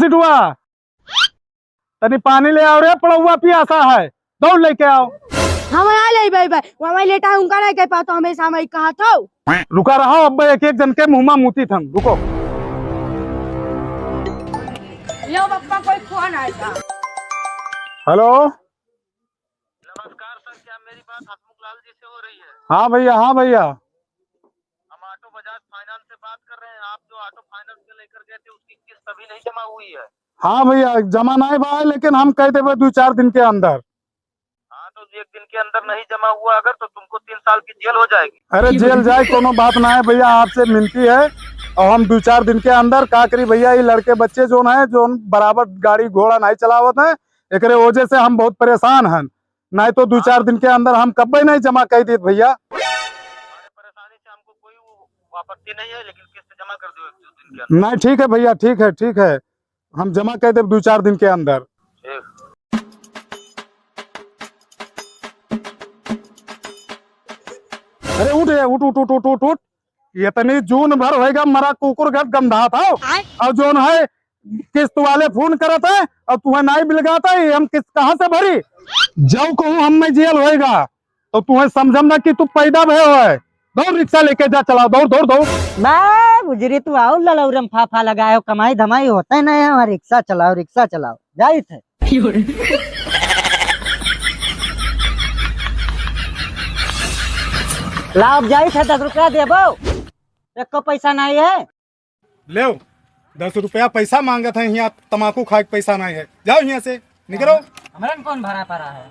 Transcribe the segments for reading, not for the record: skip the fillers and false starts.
सिटुआ तनी पानी ले आओ रे, पड़ौआ पियासा है, दौड़ लेके आओ। हम आ ले भाई भाई वहाँ लेटा उनका नहीं कह पाता हमेशा मैं कहा था। रुका रहो, अब एक एक जन के मुंह में मुती थम, रुको। लो पप्पा कोई फोन आया। हेलो, नमस्कार सर, क्या मेरी बात हसमुख लाल जी से हो रही है? हाँ भैया, हाँ भैया। हम ऑटो बजाज फाइनेंस से बात कर रहे हैं। आप जो ऑटो फाइनेंस में लेकर गए थे उसकी किस्त अभी नहीं जमा हुई है। हाँ भैया, जमा नहीं भाई, लेकिन हम कह देवे 2-4 दिन के अंदर। हाँ तो 1 दिन के अंदर नहीं जमा हुआ अगर तो तुमको 3 साल की जेल हो जाएगी। अरे जेल जाए कोनो बात ना है भैया, आपसे मिलती है। और हम 2-4 दिन के अंदर का करी भैया, ये लड़के बच्चे जो है जो बराबर गाड़ी घोड़ा नहीं चलावत है, एक वजह से हम बहुत परेशान हैं। नहीं तो 2-4 दिन के अंदर हम कब नहीं जमा कर दी भैया। परेशानी से हमको कोई आपत्ति नहीं है, लेकिन किस्त जमा कर दो 1 दिन के अंदर। नहीं ठीक है भैया, ठीक है, ठीक है, हम जमा कर दे 2-4 दिन के अंदर। अरे उठ उठ उठ उठ उठ उठ उठ, ये तनी जून भर होएगा मरा कुकुर घर गंधा था। और जो है किस्त वाले फोन करत है और तुम्हें नहीं बिलगाता है, हम किस्त कहाँ से भरी? जब कहूँ हम में जेल होएगा तो तुम्हें समझम ना कि तू पैदा भय है। दौड़ रिक्शा लेके जा, चलाओ, दौड़ दौड़ दौड़। मैं गुजरी तू आओ ललौरम फाफा लगायो, कमाई धमाई होता है ना यहाँ, रिक्शा चलाओ जाई थे। लाभ जाई थे 10 रुपया देबो, एक को पैसा नहीं है। ले 10 रुपया पैसा मांगत है, यहाँ तमाकू खाए के पैसा नहीं है, जाओ यहाँ से निकलो। हमारा कौन भरा पड़ा है?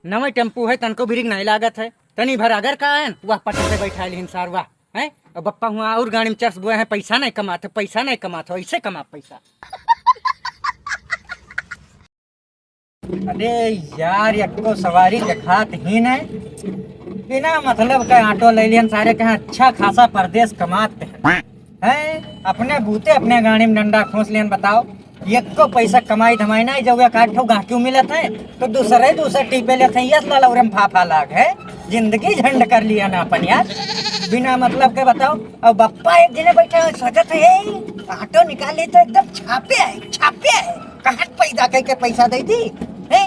नवे टेम्पू है, तनको बिरिक नहीं लागत है, तनी भर अगर का है वह पटक से बैठा हिंसार वाह है। और बप्पा हुआ और गाड़ी में चर्च बोए हैं, पैसा नहीं कमाते ऐसे कमा पैसा। अरे यार एक सवारी दिखात ही नहीं, बिना मतलब का ऑटो ले लियन सारे कहा अच्छा खासा परदेश कमाते हैं। अपने बूते अपने गाड़ी में डंडा खोस लियन, बताओ एक को पैसा कमाई धमाई नहीं जाओगे, काट ठो गाँव मिलत है तो दूसरे टीपे लेते हैं। यस ललौरम फाफा लाग है, जिंदगी झंड कर लिया ना अपन यार, बिना मतलब के बताओ। और बप्पा एक जने बैठे सोचत है ऑटो निकाले तो एकदम छापे है कहाँ पैदा करके पैसा दे दी है,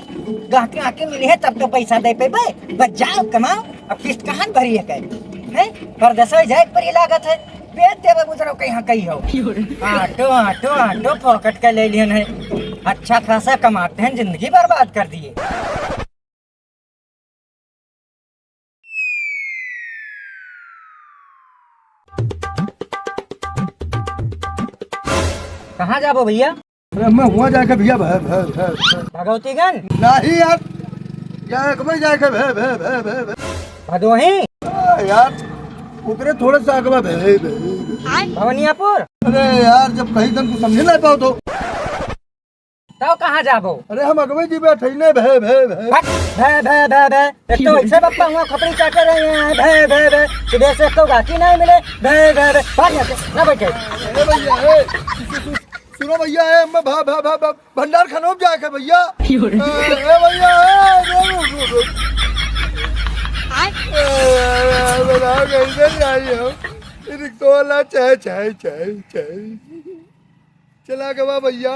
गाँव आके मिली है तब तो पैसा दे पे बस जाओ कमाओ। अब किस्त कहाँ भरी है परदेश जाए पर लागत है, बेच देवे गुजरो कहीं कहीं हो। ऑटो पॉकेट का ले लियन है, अच्छा खासा कमाते हैं, जिंदगी बर्बाद कर दिए। कहाँ जाबो भैया? अरे मैं हुआ जाके भैया भगवतीगंज नहीं यार, जाके भदोही यार उकरे थोड़ा सा आगे भवनियापुर। अरे यार जब कहीं तक तू समझ नहीं पाओ तो कहाँ जाबो? अरे हम अगवे जी बैठे ने एक तो ऐसे बप्पा हुआ खपड़ी चाटे रहे हैं, सुबह से तो गाकी नहीं मिले, ना बैठे। अरे भैया सुनो भैया, मैं भंडार खनोब जाके भैया भैया रिक्शा चाय चला गवा भैया।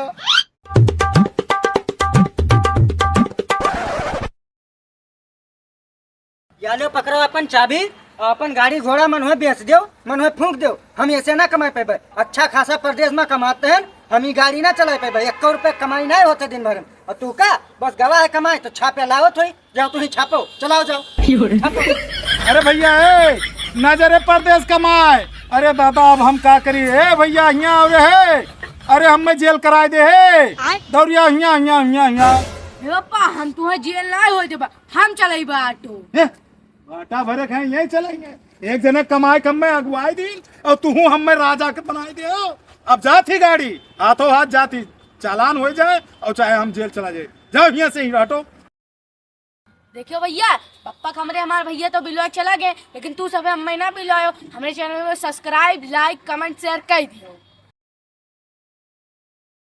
या लो पकड़ो अपन चाबी और अपन गाड़ी घोड़ा मन बेच दो, मन फूंक दो। हम ऐसे ना कमा पाए, अच्छा खासा प्रदेश में कमाते हैं, हम ही गाड़ी ना चला पाए, 1 रुपए कमाई नहीं होते दिन भर में। और तू का बस गवाह है कमाए तो छापे लाओ थोड़ी, जाओ तुम छापो, चलाओ जाओ छापो। अरे भैया नजरे परदेश कमाए, अरे दादा अब हम का करी है भैया, यहाँ है, अरे हमें जेल कराए दे है, दौड़िया यहाँ पापा हम तुम्हें जेल नहीं हो देबा, हम चलेबा ऑटो। आटा भरे खाए यही चलेंगे, एक जने कमाए कम में अगुवाई दी और तू हमें राजा के बनाई दे। अब जाती गाड़ी हाथों हाथ जाती, चालान हो जाए और चाहे हम जेल चला जाए, जाओ यहाँ से ही ऑटो। देखियो भैया, पप्पा हमरे हमारे भैया तो बिलवा चला गए, लेकिन तू सब हम ना बिलवायो। हमारे चैनल में सब्सक्राइब, लाइक, कमेंट, शेयर कर दियो।